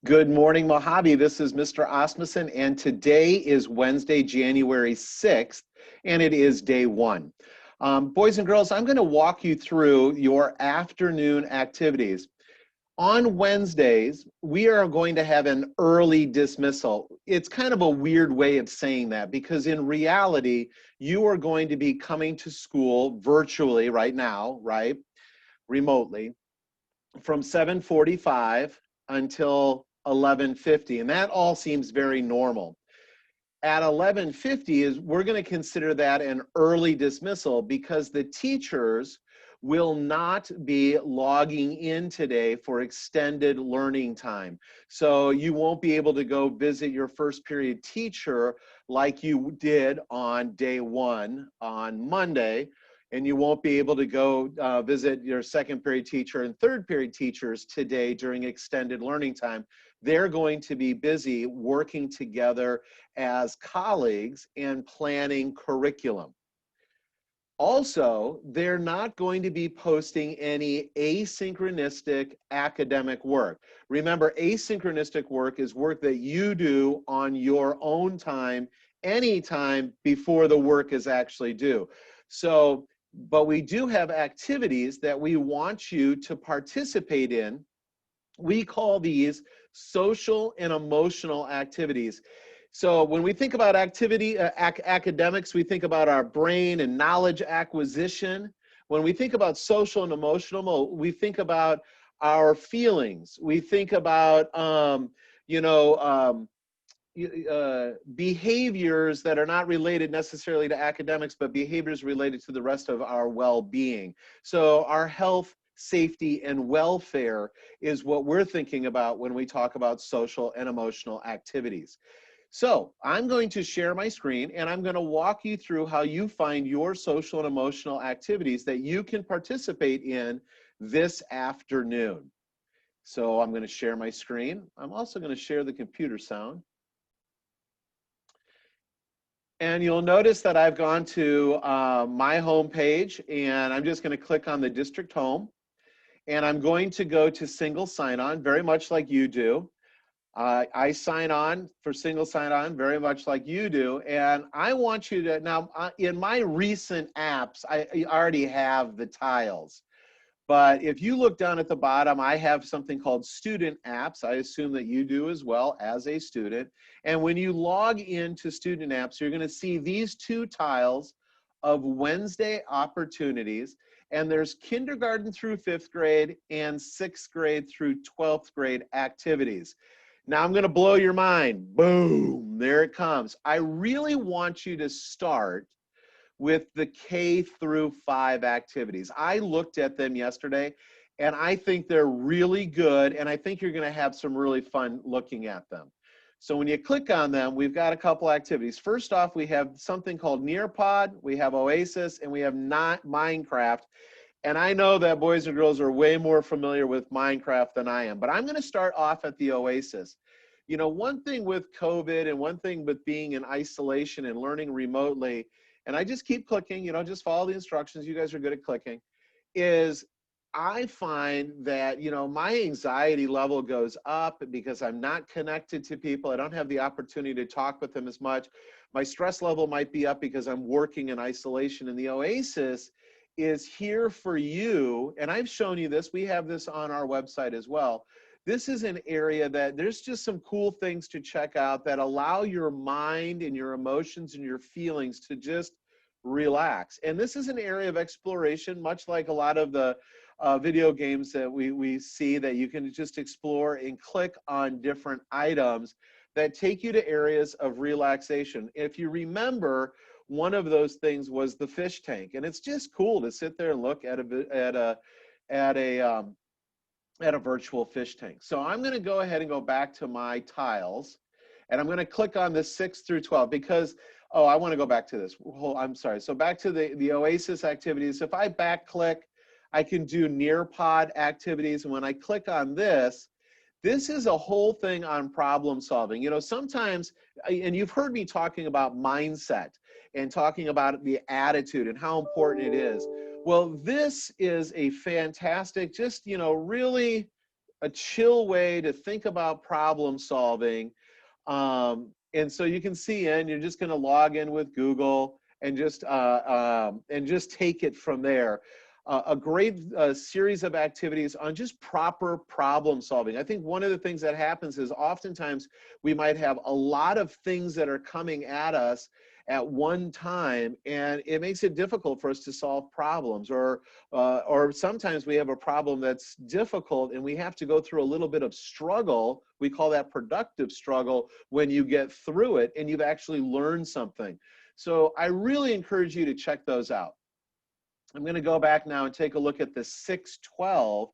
Good morning, Mojave. This is Mr. Asmussen, and today is Wednesday, January 6th, and it is day one. Boys and girls, I'm going to walk you through your afternoon activities. On Wednesdays, we are going to have an early dismissal. It's kind of a weird way of saying that because in reality, you are going to be coming to school virtually right now, right? Remotely from 7:45 until 11:50, and that all seems very normal. At 11:50 is we're going to consider that an early dismissal because the teachers will not be logging in today for extended learning time. So you won't be able to go visit your first period teacher like you did on day one on Monday, and you won't be able to go visit your second period teacher and third period teachers today during extended learning time. They're going to be busy working together as colleagues and planning curriculum. Also, they're not going to be posting any asynchronistic academic work. Remember, asynchronistic work is work that you do on your own time, anytime before the work is actually due. So, but we do have activities that we want you to participate in. We call these social and emotional activities. So when we think about academics, we think about our brain and knowledge acquisition. When we think about social and emotional, we think about our feelings. We think about, behaviors that are not related necessarily to academics, but behaviors related to the rest of our well-being. So our health, safety, and welfare is what we're thinking about when we talk about social and emotional activities. So I'm going to share my screen and I'm going to walk you through how you find your social and emotional activities that you can participate in this afternoon. So I'm going to share my screen. I'm also going to share the computer sound. And you'll notice that I've gone to my home page, and I'm just going to click on the district home. And I'm going to go to single sign-on, very much like you do. I sign on for single sign-on, very much like you do. And I want you to, now in my recent apps, I already have the tiles. But if you look down at the bottom, I have something called student apps. I assume that you do as well as a student. And when you log into student apps, you're going to see these two tiles of Wednesday opportunities. And there's kindergarten through 5th grade and 6th grade through 12th grade activities. Now I'm going to blow your mind. Boom, there it comes. I really want you to start with the K through 5 activities. I looked at them yesterday and I think they're really good, and I think you're going to have some really fun looking at them. So when you click on them, we've got a couple activities. First off, we have something called Nearpod, we have Oasis, and we have not Minecraft. And I know that boys and girls are way more familiar with Minecraft than I am, but I'm going to start off at the Oasis. You know, one thing with COVID and one thing with being in isolation and learning remotely, and I just keep clicking, you know, just follow the instructions. You guys are good at clicking, is I find that, you know, my anxiety level goes up because I'm not connected to people. I don't have the opportunity to talk with them as much. My stress level might be up because I'm working in isolation. And the Oasis is here for you. And I've shown you this. We have this on our website as well. This is an area that there's just some cool things to check out that allow your mind and your emotions and your feelings to just relax. And this is an area of exploration, much like a lot of the video games that we see, that you can just explore and click on different items that take you to areas of relaxation. If you remember, one of those things was the fish tank, and it's just cool to sit there and look at a virtual fish tank. So I'm going to go ahead and go back to my tiles, and I'm going to click on the 6 through 12 because, oh, I want to go back to this. I'm sorry. So back to the Oasis activities. If I back click, I can do Nearpod activities. And when I click on this, this is a whole thing on problem solving. You know, sometimes, and you've heard me talking about mindset and talking about the attitude and how important it is. Well, this is a fantastic, just, you know, really a chill way to think about problem solving. And so you can see in, you're just going to log in with Google and just take it from there. A great series of activities on just proper problem solving. I think one of the things that happens is oftentimes we might have a lot of things that are coming at us at one time, and it makes it difficult for us to solve problems, or sometimes we have a problem that's difficult and we have to go through a little bit of struggle. We call that productive struggle when you get through it and you've actually learned something. So I really encourage you to check those out. I'm going to go back now and take a look at the 612.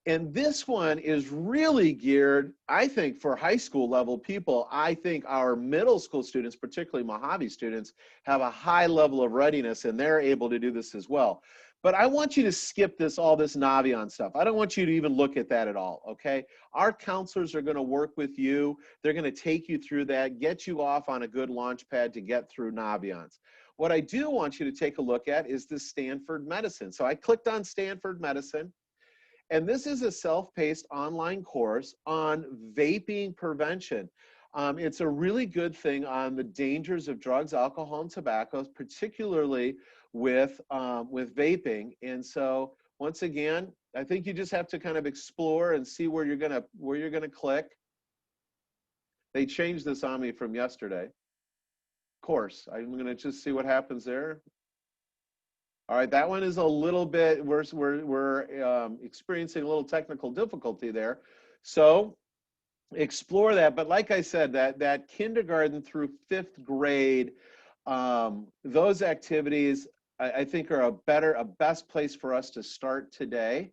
And this one is really geared, I think, for high school level people. I think our middle school students, particularly Mojave students, have a high level of readiness and they're able to do this as well. But I want you to skip all this Naviance stuff. I don't want you to even look at that at all, okay? Our counselors are going to work with you. They're going to take you through that, get you off on a good launch pad to get through Naviance. What I do want you to take a look at is the Stanford Medicine. So I clicked on Stanford Medicine, and this is a self-paced online course on vaping prevention. It's a really good thing on the dangers of drugs, alcohol, and tobacco, particularly with vaping. And so once again, I think you just have to kind of explore and see where you're gonna click. They changed this on me from yesterday. Course, I'm gonna just see what happens there. All right, that one is a little bit, we're experiencing a little technical difficulty there. So explore that. But like I said, that kindergarten through 5th grade, those activities I think are a best place for us to start today.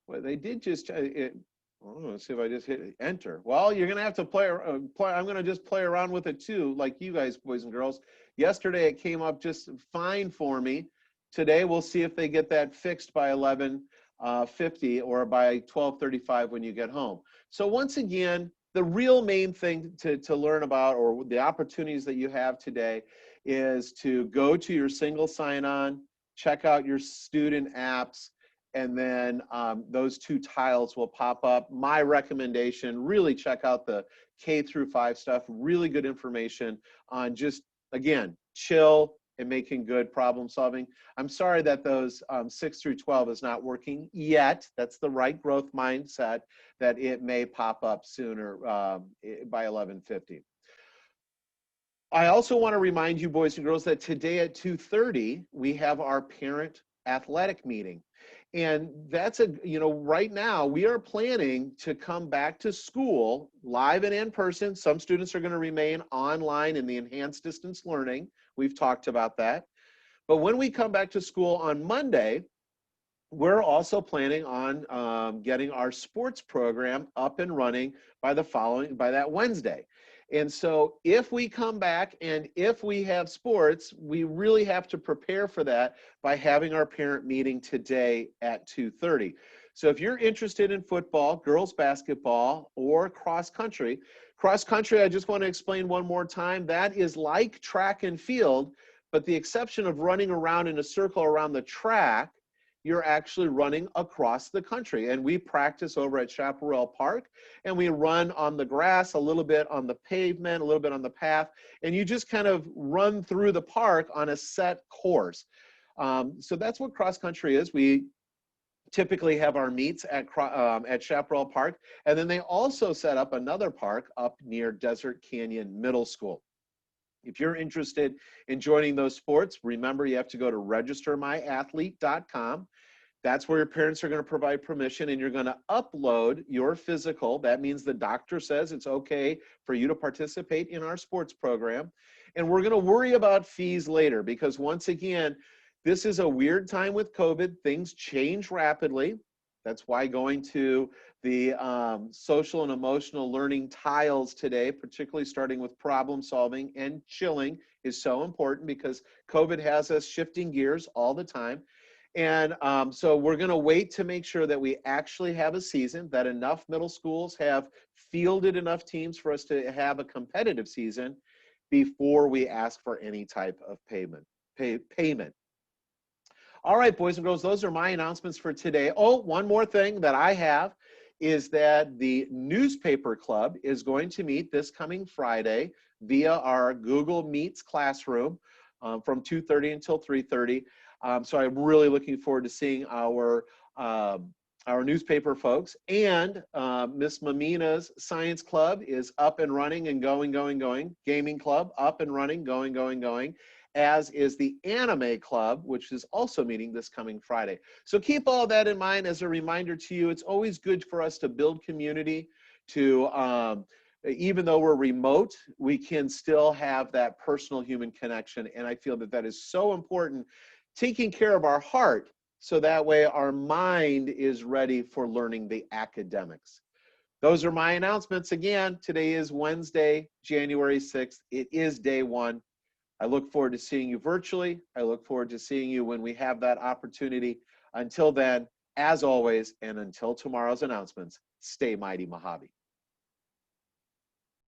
Well, they did just, let's see if I just hit enter. Well, you're gonna have to play. I'm gonna just play around with it too, like you guys, boys and girls. Yesterday it came up just fine for me. Today we'll see if they get that fixed by 11:50 or by 12:35 when you get home. So once again, the real main thing to learn about, or the opportunities that you have today, is to go to your single sign-on, check out your student apps, and then those 2 tiles will pop up. My recommendation, really check out the K through 5 stuff. Really good information on just, again, chill and making good problem solving. I'm sorry that those 6 through 12 is not working yet. That's the right growth mindset, that it may pop up sooner by 11:50. I also want to remind you, boys and girls, that today at 2:30, we have our parent athletic meeting. And that's right now we are planning to come back to school live and in person. Some students are going to remain online in the enhanced distance learning. We've talked about that. But when we come back to school on Monday, we're also planning on getting our sports program up and running by that Wednesday. And so if we come back and if we have sports, we really have to prepare for that by having our parent meeting today at 2:30. So if you're interested in football, girls basketball, or cross country, I just want to explain one more time, that is like track and field, but the exception of running around in a circle around the track, you're actually running across the country. And we practice over at Chaparral Park, and we run on the grass, a little bit on the pavement, a little bit on the path, and you just kind of run through the park on a set course. So that's what cross country is. We typically have our meets at Chaparral Park, and then they also set up another park up near Desert Canyon Middle School. If you're interested in joining those sports, remember you have to go to registermyathlete.com. That's where your parents are going to provide permission, and you're going to upload your physical. That means the doctor says it's okay for you to participate in our sports program. And we're going to worry about fees later, because once again, this is a weird time with COVID. Things change rapidly. That's why going to the social and emotional learning tiles today, particularly starting with problem solving and chilling, is so important, because COVID has us shifting gears all the time. And so we're going to wait to make sure that we actually have a season, that enough middle schools have fielded enough teams for us to have a competitive season before we ask for any type of payment. All right, boys and girls, those are my announcements for today. Oh, one more thing that I have is that the newspaper club is going to meet this coming Friday via our Google Meets classroom from 2:30 until 3:30. So I'm really looking forward to seeing our newspaper folks. And Miss Mamina's Science Club is up and running and going. Gaming Club up and running, going. As is the Anime Club, which is also meeting this coming Friday. So keep all that in mind as a reminder to you. It's always good for us to build community, to even though we're remote, we can still have that personal human connection. And I feel that that is so important, taking care of our heart, so that way our mind is ready for learning the academics. Those are my announcements. Again, today is Wednesday, January 6th. It is day one. I look forward to seeing you virtually. I look forward to seeing you when we have that opportunity. Until then, as always, and until tomorrow's announcements, stay mighty, Mojave.